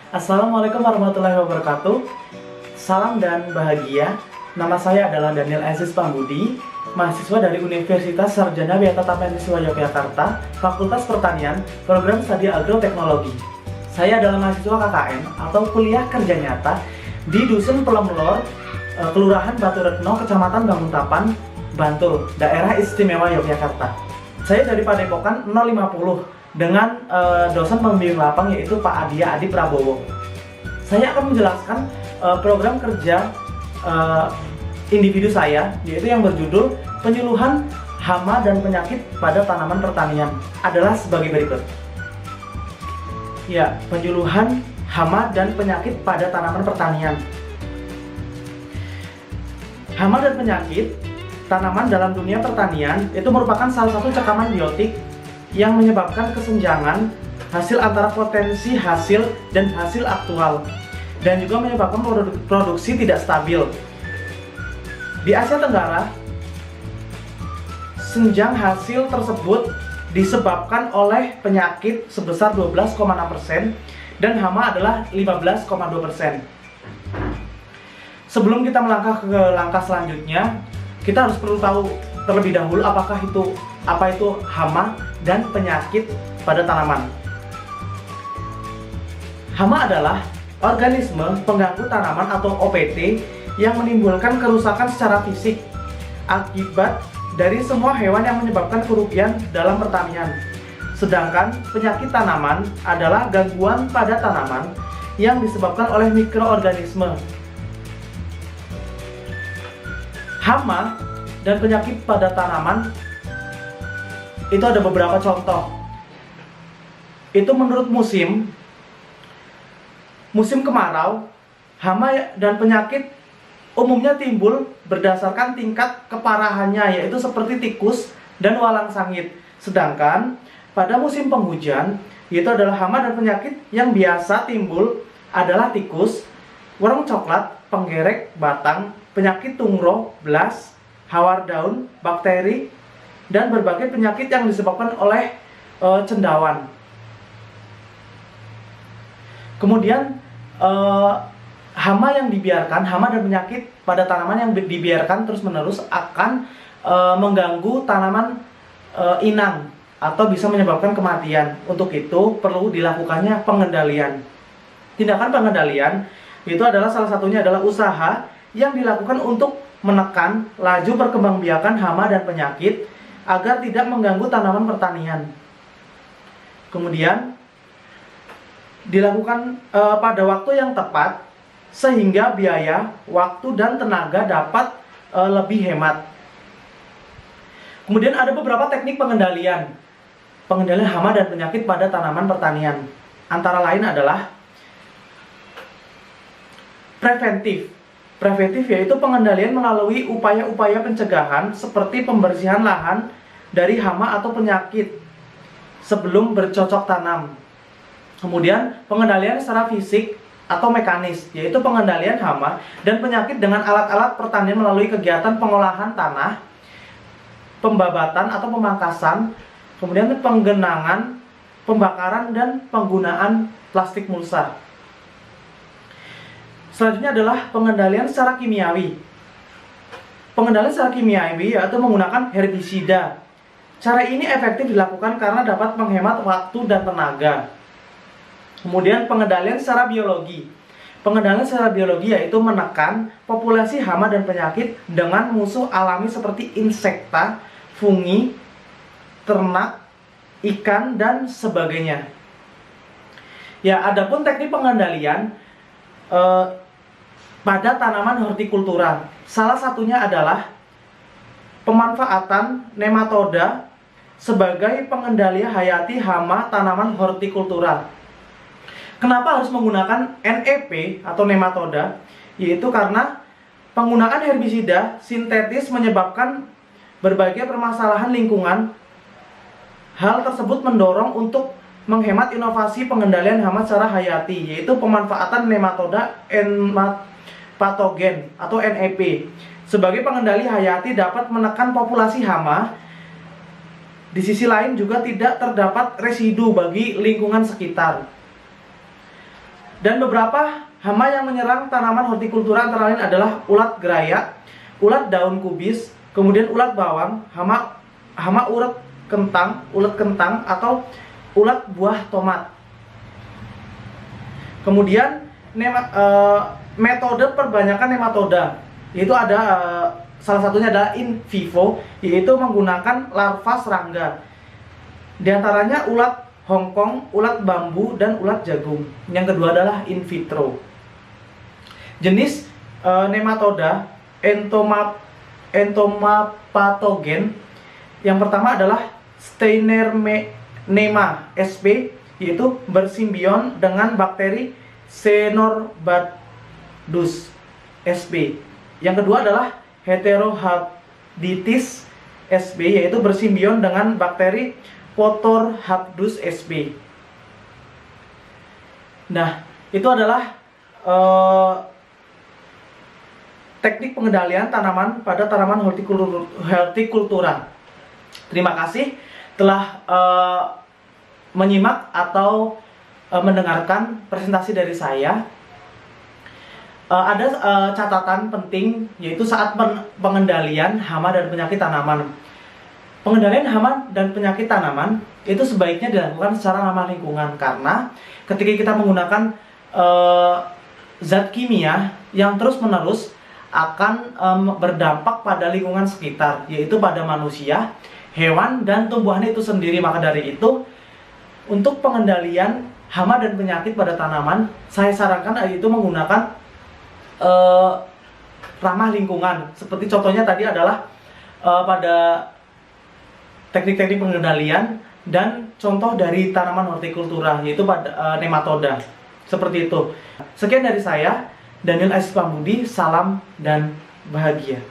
Assalamualaikum warahmatullahi wabarakatuh. Salam dan bahagia. Nama saya adalah Daniel Aziz Pambudi, mahasiswa dari Universitas Sarjana Wiata Tapeniswa Yogyakarta, Fakultas Pertanian, Program Studi Agroteknologi. Saya adalah mahasiswa KKN atau kuliah kerja nyata di Dusun Pelemlor, Kelurahan Batu Retno, Kecamatan Banguntapan, Bantul, Daerah Istimewa Yogyakarta. Saya dari Padepokan 050 dengan dosen pembimbing lapang yaitu Pak Adia Adi Prabowo. Saya akan menjelaskan program kerja individu saya, yaitu yang berjudul Penyuluhan Hama dan Penyakit pada Tanaman Pertanian adalah sebagai berikut. Ya, penyuluhan hama dan penyakit pada tanaman pertanian. Hama dan penyakit tanaman dalam dunia pertanian itu merupakan salah satu cekaman biotik yang menyebabkan kesenjangan hasil antara potensi hasil dan hasil aktual, dan juga menyebabkan produksi tidak stabil. Di Asia Tenggara, senjang hasil tersebut disebabkan oleh penyakit sebesar 12,6% dan hama adalah 15,2%. Sebelum kita melangkah ke langkah selanjutnya, kita harus perlu tahu terlebih dahulu apa itu hama dan penyakit pada tanaman. Hama adalah organisme pengganggu tanaman atau OPT yang menimbulkan kerusakan secara fisik akibat dari semua hewan yang menyebabkan kerugian dalam pertanian. Sedangkan penyakit tanaman adalah gangguan pada tanaman yang disebabkan oleh mikroorganisme. Hama dan penyakit pada tanaman itu ada beberapa contoh. Itu menurut musim kemarau, hama dan penyakit umumnya timbul berdasarkan tingkat keparahannya, yaitu seperti tikus dan walang sangit. Sedangkan pada musim penghujan, yaitu adalah hama dan penyakit yang biasa timbul adalah tikus, worm coklat, penggerek batang, penyakit tungro, blas, hawar daun, bakteri, dan berbagai penyakit yang disebabkan oleh cendawan. Kemudian hama dan penyakit pada tanaman yang dibiarkan terus-menerus akan mengganggu tanaman inang atau bisa menyebabkan kematian. Untuk itu perlu dilakukannya pengendalian. Tindakan pengendalian itu adalah salah satunya adalah usaha yang dilakukan untuk menekan laju perkembangbiakan hama dan penyakit agar tidak mengganggu tanaman pertanian. Kemudian dilakukan pada waktu yang tepat sehingga biaya, waktu, dan tenaga dapat lebih hemat. Kemudian ada beberapa teknik pengendalian hama dan penyakit pada tanaman pertanian. Antara lain adalah preventif. Preventif yaitu pengendalian melalui upaya-upaya pencegahan seperti pembersihan lahan dari hama atau penyakit sebelum bercocok tanam. Kemudian pengendalian secara fisik atau mekanis, yaitu pengendalian hama dan penyakit dengan alat-alat pertanian melalui kegiatan pengolahan tanah, pembabatan atau pemangkasan, kemudian penggenangan, pembakaran, dan penggunaan plastik mulsa. Selanjutnya adalah pengendalian secara kimiawi. Pengendalian secara kimiawi yaitu menggunakan herbisida. Cara ini efektif dilakukan karena dapat menghemat waktu dan tenaga. Kemudian pengendalian secara biologi. Pengendalian secara biologi yaitu menekan populasi hama dan penyakit dengan musuh alami seperti insekta, fungi, ternak, ikan, dan sebagainya. Ya, adapun teknik pengendalian pada tanaman hortikultura, salah satunya adalah pemanfaatan nematoda sebagai pengendali hayati hama tanaman hortikultura. Kenapa harus menggunakan NEP atau nematoda? Yaitu karena penggunaan herbisida sintetis menyebabkan berbagai permasalahan lingkungan. Hal tersebut mendorong untuk menghemat inovasi pengendalian hama secara hayati, yaitu pemanfaatan nematoda patogen atau NEP. Sebagai pengendali hayati dapat menekan populasi hama. Di sisi lain juga tidak terdapat residu bagi lingkungan sekitar. Dan beberapa hama yang menyerang tanaman hortikultura antara lain adalah ulat geraya, ulat daun kubis, kemudian ulat bawang, hama ulat kentang atau ulat buah tomat. Kemudian metode perbanyakan nematoda, yaitu ada salah satunya adalah in vivo, yaitu menggunakan larva serangga. Di antaranya ulat Hongkong, ulat bambu, dan ulat jagung. Yang kedua adalah in vitro. Jenis nematoda entomopatogen. Yang pertama adalah Steinernema sp, yaitu bersimbion dengan bakteri Caenorhabdus sp. Yang kedua adalah Heterohabditis sp, yaitu bersimbion dengan bakteri Photorhabdus sp. Nah, itu adalah teknik pengendalian tanaman pada tanaman hortikultura. Terima kasih telah menyimak atau mendengarkan presentasi dari saya. Ada catatan penting, yaitu saat pengendalian hama dan penyakit tanaman. Pengendalian hama dan penyakit tanaman itu sebaiknya dilakukan secara ramah lingkungan, karena ketika kita menggunakan zat kimia yang terus-menerus akan berdampak pada lingkungan sekitar, yaitu pada manusia, hewan, dan tumbuhan itu sendiri. Maka dari itu, untuk pengendalian hama dan penyakit pada tanaman, saya sarankan yaitu menggunakan ramah lingkungan. Seperti contohnya tadi adalah pada teknik-teknik pengendalian dan contoh dari tanaman hortikultura, yaitu pada nematoda. Seperti itu. Sekian dari saya, Daniel Aziz Pambudi. Salam dan bahagia.